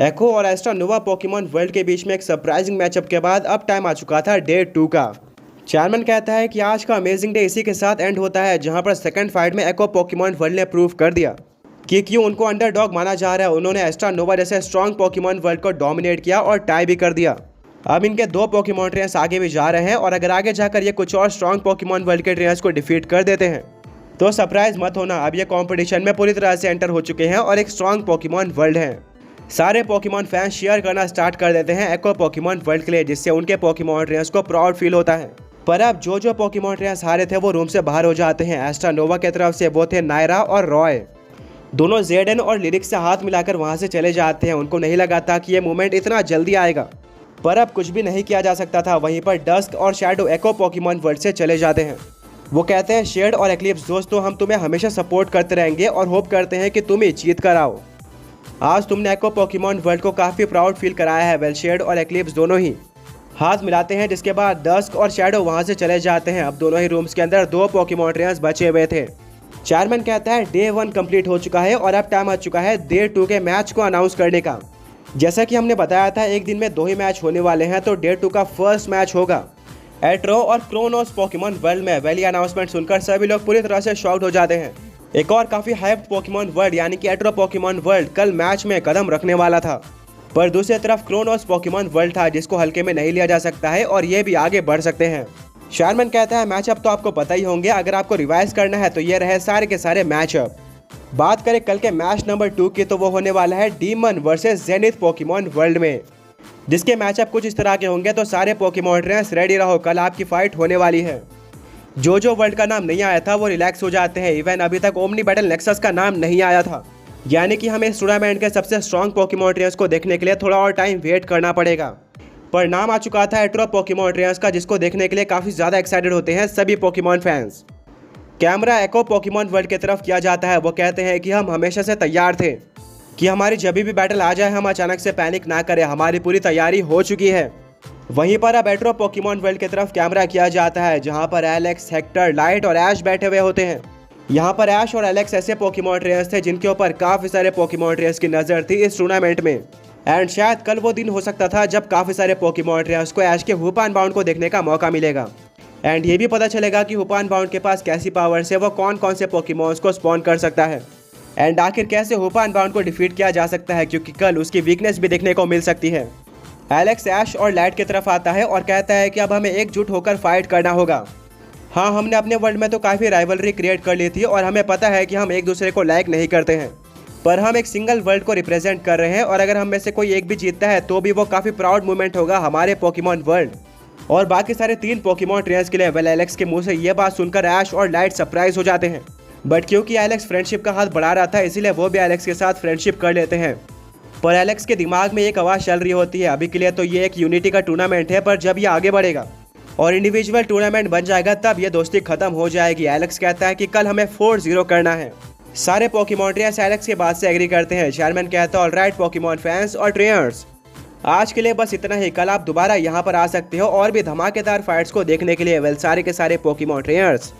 एको और एस्ट्रा नोवा Pokemon world के बीच में एक सरप्राइजिंग मैचअप के बाद अब टाइम आ चुका था डे 2 का। चेयरमैन कहता है कि आज का अमेजिंग डे इसी के साथ एंड होता है, जहां पर सेकंड फाइट में एको पोकेमॉन वर्ल्ड ने प्रूव कर दिया कि क्यों उनको अंडरडॉग माना जा रहा है। उन्होंने एस्ट्रा नोवा जैसे स्ट्रॉन्ग पोकेमॉन वर्ल्ड को डोमिनेट किया और टाई भी कर दिया। अब इनके 2 पोकेमॉन ट्रेनर्स आगे भी जा रहे हैं और अगर आगे जाकर ये कुछ और स्ट्रॉन्ग पोकेमॉन वर्ल्ड के ट्रेनर्स को डिफीट कर देते हैं तो सरप्राइज मत होना, अब ये कंपटीशन में पूरी तरह से एंटर हो चुके हैं और एक स्ट्रॉन्ग पोकेमॉन वर्ल्ड है। सारे पोकेमॉन फैंस शेयर करना स्टार्ट कर देते हैं एको पोकेमॉन वर्ल्ड के लिए, जिससे उनके पोकेमॉन ट्रेनर्स को प्राउड फील होता है। पर अब जो पोकेमॉन ट्रेनर्स हारे थे वो रूम से बाहर हो जाते हैं। एस्ट्रा नोवा की तरफ से वो थे नायरा और रॉय। दोनों जेडन और लिरिक्स से हाथ मिलाकर वहां से चले जाते हैं। उनको नहीं लगा था कि ये मोमेंट इतना जल्दी आएगा, पर अब कुछ भी नहीं किया जा सकता था। वहीं पर डस्क और शैडो एको पोकेमॉन वर्ल्ड से चले जाते हैं। वो कहते हैं शेड और एक्लिप्स दोस्तों, हम तुम्हें हमेशा सपोर्ट करते रहेंगे और होप करते हैं कि तुम ही जीत कर आओ। आज तुमने एको पोकेमॉन वर्ल्ड को काफ़ी प्राउड फील कराया है। वेल शेड और एक्लिप्स दोनों ही हाथ मिलाते हैं, जिसके बाद डस्क और शैडो वहां से चले जाते हैं। अब दोनों ही रूम्स के अंदर 2 पोकेमॉन ट्रेनर्स बचे हुए थे। चेयरमैन कहता है डे 1 कंप्लीट हो चुका है और अब टाइम आ चुका है डे 2 के मैच को अनाउंस करने का। जैसा कि हमने बताया था एक दिन में 2 ही मैच होने वाले हैं, तो डे 2 का फर्स्ट मैच होगा एट्रो और क्रोनोस पोकेमॉन वर्ल्ड में। वेल ये अनाउंसमेंट सुनकर सभी लोग पूरी तरह से शॉक्ड हो जाते हैं। एक और काफ़ी हाइप्ड पोकेमॉन वर्ल्ड यानी कि एट्रो पोकेमॉन वर्ल्ड कल मैच में कदम रखने वाला था, पर दूसरी तरफ क्रोनोस पोकेमॉन वर्ल्ड था जिसको हल्के में नहीं लिया जा सकता है और ये भी आगे बढ़ सकते हैं। चेयरमैन कहता है मैचअप तो आपको पता ही होंगे, अगर आपको रिवाइज करना है तो ये रहे सारे के सारे मैचअप। बात करें कल के मैच नंबर 2 की तो वो होने वाला है demon versus zenith Pokemon world में, जिसके मैचअप कुछ इस तरह के होंगे। तो सारे पोकेमॉन ट्रेनर्स रेडी रहो, कल आपकी फाइट होने वाली है। जो वर्ल्ड का नाम नहीं आया था वो रिलैक्स हो जाते हैं। इवन अभी तक ओमनी बैटल नेक्सस का नाम नहीं आया था, यानी कि हमें इस टूर्नामेंट के सबसे स्ट्रॉन्ग पोकेमॉन ट्रेनर्स को देखने के लिए थोड़ा और टाइम वेट करना पड़ेगा। पर नाम आ चुका था एट्रो पोकेमॉन ट्रेनर्स का, जिसको देखने के लिए काफ़ी ज़्यादा एक्साइटेड होते हैं सभी पोकेमॉन फैंस। कैमरा एको पोकेमॉन वर्ल्ड की तरफ किया जाता है। वो कहते हैं कि हम हमेशा से तैयार थे कि हमारी जब भी बैटल आ जाए हम अचानक से पैनिक ना करें, हमारी पूरी तैयारी हो चुकी है। वहीं पर अब एट्रो पोकेमॉन वर्ल्ड की तरफ कैमरा किया जाता है, जहां पर एलेक्स, हेक्टर, लाइट और ऐश बैठे हुए होते हैं। यहां पर ऐश और एलेक्स ऐसे पोकेमॉन ट्रेनर्स थे जिनके ऊपर काफ़ी सारे पोकेमॉन ट्रेनर्स की नज़र थी इस टूर्नामेंट में। एंड शायद कल वो दिन हो सकता था जब काफ़ी सारे पोकेमॉन ट्रेनर्स को ऐश के हुपान बाउंड को देखने का मौका मिलेगा। एंड ये भी पता चलेगा कि हुपान बाउंड के पास कैसी पावर से वो कौन कौन से पोकेमॉन्स को स्पॉन कर सकता है एंड आखिर कैसे हुपान बाउंड को डिफीट किया जा सकता है, क्योंकि कल उसकी वीकनेस भी देखने को मिल सकती है। एलेक्स ऐश और लाइट की तरफ आता है और कहता है कि अब हमें एकजुट होकर फाइट करना होगा। हाँ, हमने अपने वर्ल्ड में तो काफ़ी राइवलरी क्रिएट कर ली थी और हमें पता है कि हम एक दूसरे को लाइक नहीं करते हैं, पर हम एक सिंगल वर्ल्ड को रिप्रेजेंट कर रहे हैं और अगर हम में से कोई एक भी जीतता है तो भी वो काफ़ी प्राउड मोमेंट होगा हमारे पोकेमॉन वर्ल्ड और बाकी सारे 3 पोकेमॉन ट्रेनर्स के लिए। वेल एलेक्स के मुंह से ये बात सुनकर ऐश और लाइट सरप्राइज हो जाते हैं, बट क्योंकि एलेक्स फ्रेंडशिप का हाथ बढ़ा रहा था इसीलिए वो भी एलेक्स के साथ फ्रेंडशिप कर लेते हैं। पर एलेक्स के दिमाग में एक आवाज़ चल रही होती है, अभी के लिए तो ये एक यूनिटी का टूर्नामेंट है, पर जब ये आगे बढ़ेगा और इंडिविजुअल टूर्नामेंट बन जाएगा तब ये दोस्ती खत्म हो जाएगी। एलेक्स कहता है कि कल हमें 4-0 करना है। सारे पोकेमॉन ट्रेनर्स एलेक्स के बात से एग्री करते हैं। चेयरमैन कहता है ऑलराइट पोकेमॉन फैंस और ट्रेनर्स, आज के लिए बस इतना ही। कल आप दोबारा यहाँ पर आ सकते हो और भी धमाकेदार फाइट्स को देखने के लिए। वेल सारे के सारे पोकेमॉन ट्रेनर्स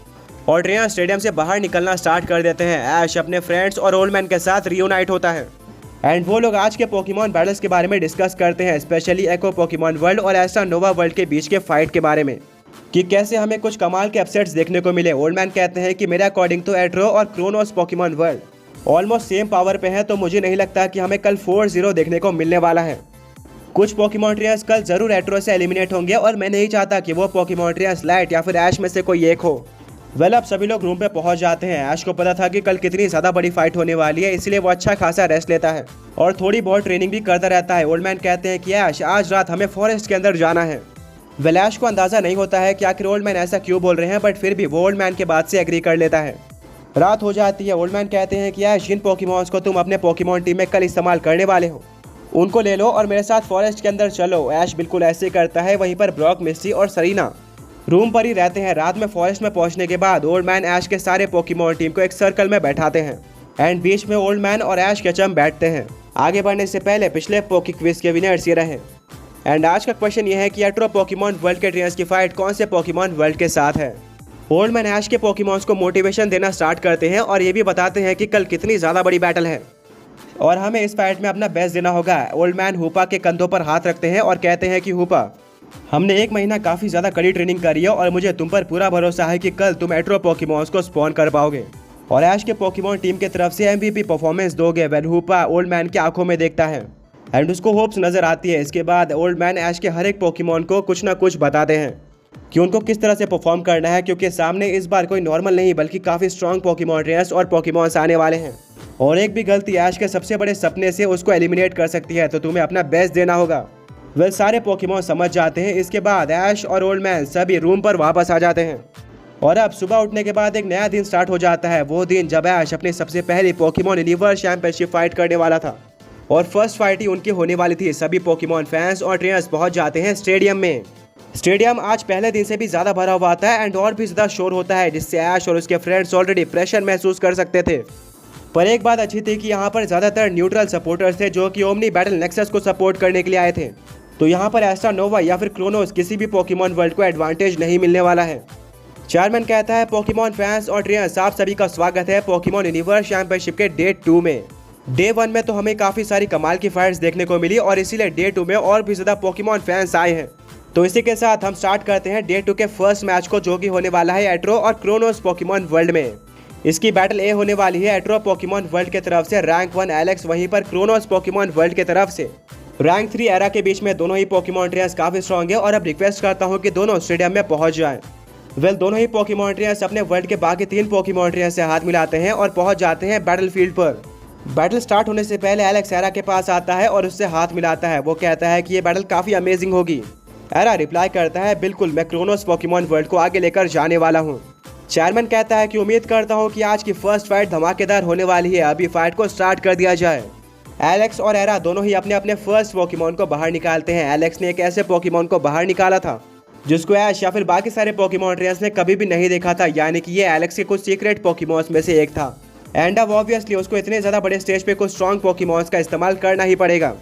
और ट्रेनर स्टेडियम से बाहर निकलना स्टार्ट कर देते हैं। ऐश अपने फ्रेंड्स और ओल्ड मैन के साथ रियूनाइट होता है एंड वो लोग आज के पोकेमॉन बैटल्स के बारे में डिस्कस करते हैं, स्पेशली एको पोकेमॉन वर्ल्ड और एस्ट्रा नोवा वर्ल्ड के बीच के फाइट के बारे में कि कैसे हमें कुछ कमाल के अपसेट्स देखने को मिले। ओल्ड मैन कहते हैं कि मेरे अकॉर्डिंग तो एट्रो और क्रोनोस Pokemon world almost same power पे है, तो मुझे नहीं लगता कि हमें कल 4-0 देखने को मिलने वाला है। कुछ पोकेमॉन ट्रेनर्स कल जरूर एट्रो से एलिमिनेट होंगे और मैं नहीं चाहता कि वो पोकेमॉन ट्रेनर्स लाइट या फिर ऐश में से कोई एक हो। वेल अब सभी लोग रूम पे पहुंच जाते हैं। ऐश को पता था कि कल कितनी ज़्यादा बड़ी फाइट होने वाली है, इसलिए वो अच्छा खासा रेस्ट लेता है और थोड़ी बहुत ट्रेनिंग भी करता रहता है। ओल्ड मैन कहते हैं कि ऐश आज रात हमें फॉरेस्ट के अंदर जाना है। वेल ऐश को अंदाज़ा नहीं होता है कि आखिर ओल्ड मैन ऐसा क्यों बोल रहे हैं, बट फिर भी वो ओल्ड मैन के बात से एग्री कर लेता है। रात हो जाती है। ओल्ड मैन कहते हैं कि ऐश जिन पोकेमॉन्स को तुम अपने पोकेमॉन टीम में कल इस्तेमाल करने वाले हो उनको ले लो और मेरे साथ फॉरेस्ट के अंदर चलो। ऐश बिल्कुल ऐसे करता है। वहीं पर ब्रॉक, मिस्टी और सरीना रूम पर ही रहते हैं। रात में फॉरेस्ट में पहुंचने के बाद ओल्ड मैन ऐश के सारे पोकेमॉन टीम को एक सर्कल में बैठाते हैं एंड बीच में ओल्ड मैन और ऐश के चम बैठते हैं। आगे बढ़ने से पहले पिछले पोकी क्विज के विनर्स ये रहे एंड आज का क्वेश्चन ये है कि एट्रो पोकेमॉन वर्ल्ड के ट्रेनर्स की फाइट कौन से पोकेमॉन वर्ल्ड के साथ है। ओल्ड मैन ऐश के पोकेमॉन्स को मोटिवेशन देना स्टार्ट करते हैं और ये भी बताते हैं कि कल कितनी ज़्यादा बड़ी बैटल है और हमें इस फाइट में अपना बेस्ट देना होगा। ओल्ड मैन हूपा के कंधों पर हाथ रखते हैं और कहते हैं कि हूपा, हमने 1 महीना काफ़ी ज़्यादा कड़ी ट्रेनिंग करी है और मुझे तुम पर पूरा भरोसा है कि कल तुम एट्रो पोकेमॉन्स को स्पॉन कर पाओगे और ऐश के पोकेमॉन टीम की तरफ से MVP परफॉर्मेंस दोगे। वेल हूपा ओल्ड मैन की आंखों में देखता है एंड उसको होप्स नज़र आती है। इसके बाद ओल्ड मैन ऐश के हर एक पोकेमॉन को कुछ ना कुछ बताते हैं कि उनको किस तरह से परफॉर्म करना है, क्योंकि सामने इस बार कोई नॉर्मल नहीं बल्कि काफ़ी स्ट्रॉन्ग पोकेमॉन ट्रेनर्स और पोकेमॉन्स आने वाले हैं और एक भी गलती ऐश के सबसे बड़े सपने से उसको एलिमिनेट कर सकती है, तो तुम्हें अपना बेस्ट देना होगा। वेल सारे पोकेमॉन समझ जाते हैं। इसके बाद ऐश और ओल्ड मैन सभी रूम पर वापस आ जाते हैं और अब सुबह उठने के बाद एक नया दिन स्टार्ट हो जाता है। वो दिन जब ऐश अपनी सबसे पहली पोकेमॉन यूनिवर्स चैंपियनशिप फाइट करने वाला था और फर्स्ट फाइट ही उनकी होने वाली थी। सभी पोकेमॉन फैंस और ट्रेनर्स पहुंच जाते हैं स्टेडियम में। स्टेडियम आज पहले दिन से भी ज़्यादा भरा हुआ था एंड और भी ज़्यादा शोर होता है, जिससे ऐश और उसके फ्रेंड्स ऑलरेडी प्रेशर महसूस कर सकते थे। पर एक बात अच्छी थी कि यहाँ पर ज़्यादातर न्यूट्रल सपोर्टर्स थे जो कि ओमनी बैटल नेक्सस को सपोर्ट करने के लिए आए थे, तो यहाँ पर एस्ट्रा नोवा या फिर क्रोनोस किसी भी पोकेमॉन वर्ल्ड को एडवांटेज नहीं मिलने वाला है। चेयरमैन कहता है पोकेमॉन फैंस और ट्रेनर्स आप सभी का स्वागत है पोकेमॉन यूनिवर्स चैंपियनशिप के डे 2 में। डे 1 में तो हमें काफ़ी सारी कमाल की फाइट्स देखने को मिली और इसीलिए डे 2 में और भी ज़्यादा पोकेमॉन फैंस आए हैं। तो इसी के साथ हम स्टार्ट करते हैं डे 2 के फर्स्ट मैच को, जो कि होने वाला है एट्रो और क्रोनोस पोकेमॉन वर्ल्ड में। इसकी बैटल ए होने वाली है एट्रो पोकेमॉन वर्ल्ड की तरफ से रैंक 1 एलेक्स, वहीं पर क्रोनोस पोकेमॉन वर्ल्ड की तरफ से रैंक 3 एरा के बीच में। दोनों ही पोकेमॉन ट्रेनर्स काफ़ी स्ट्रॉन्ग है और अब रिक्वेस्ट करता हूँ कि दोनों स्टेडियम में पहुँच जाएं। वेल दोनों ही पोकेमॉन ट्रेनर्स अपने वर्ल्ड के बाकी 3 पोकेमॉन ट्रेनर्स से हाथ मिलाते हैं और पहुँच जाते हैं बैटल फील्ड पर। बैटल स्टार्ट होने से पहले एलेक्स एरा के पास आता है और उससे हाथ मिलाता है। वो कहता है कि ये बैटल काफ़ी अमेजिंग होगी। एरा रिप्लाई करता है, बिल्कुल, मैं क्रोनोस पोकेमॉन वर्ल्ड को आगे लेकर जाने वाला हूँ। चेयरमैन कहता है कि उम्मीद करता हूँ कि आज की फर्स्ट फाइट धमाकेदार होने वाली है, अभी फाइट को स्टार्ट कर दिया जाए। एलेक्स और एरा दोनों ही अपने अपने फर्स्ट पोकेमॉन को बाहर निकालते हैं। एलेक्स ने एक ऐसे पोकेमॉन को बाहर निकाला था जिसको ऐश या फिर बाकी सारे पोकेमॉन ट्रेनर्स ने कभी भी नहीं देखा था, यानी कि ये एलेक्स के कुछ सीक्रेट पोकेमॉन्स में से एक था एंड अब ऑब्वियसली उसको इतने ज़्यादा बड़े स्टेज पे कुछ स्ट्रॉन्ग पोकेमॉन्स का इस्तेमाल करना ही पड़ेगा।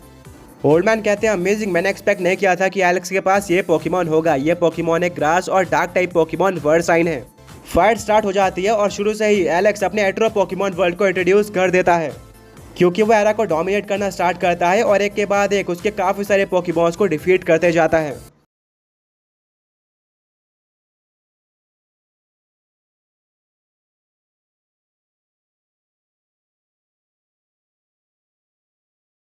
ओल्ड मैन कहते हैं अमेजिंग, मैंने एक्सपेक्ट नहीं किया था कि एलेक्स के पास ये पोकेमॉन होगा। ये पोकेमॉन एक ग्रास और डार्क टाइप पोकेमॉन वर्ड साइन है। फाइट स्टार्ट हो जाती है और शुरू से ही एलेक्स अपने एट्रो पोकेमॉन वर्ल्ड को इंट्रोड्यूस कर देता है, क्योंकि वो एरा को डोमिनेट करना स्टार्ट करता है और एक के बाद एक उसके काफ़ी सारे पोकेमॉन्स को डिफीट करते जाता है।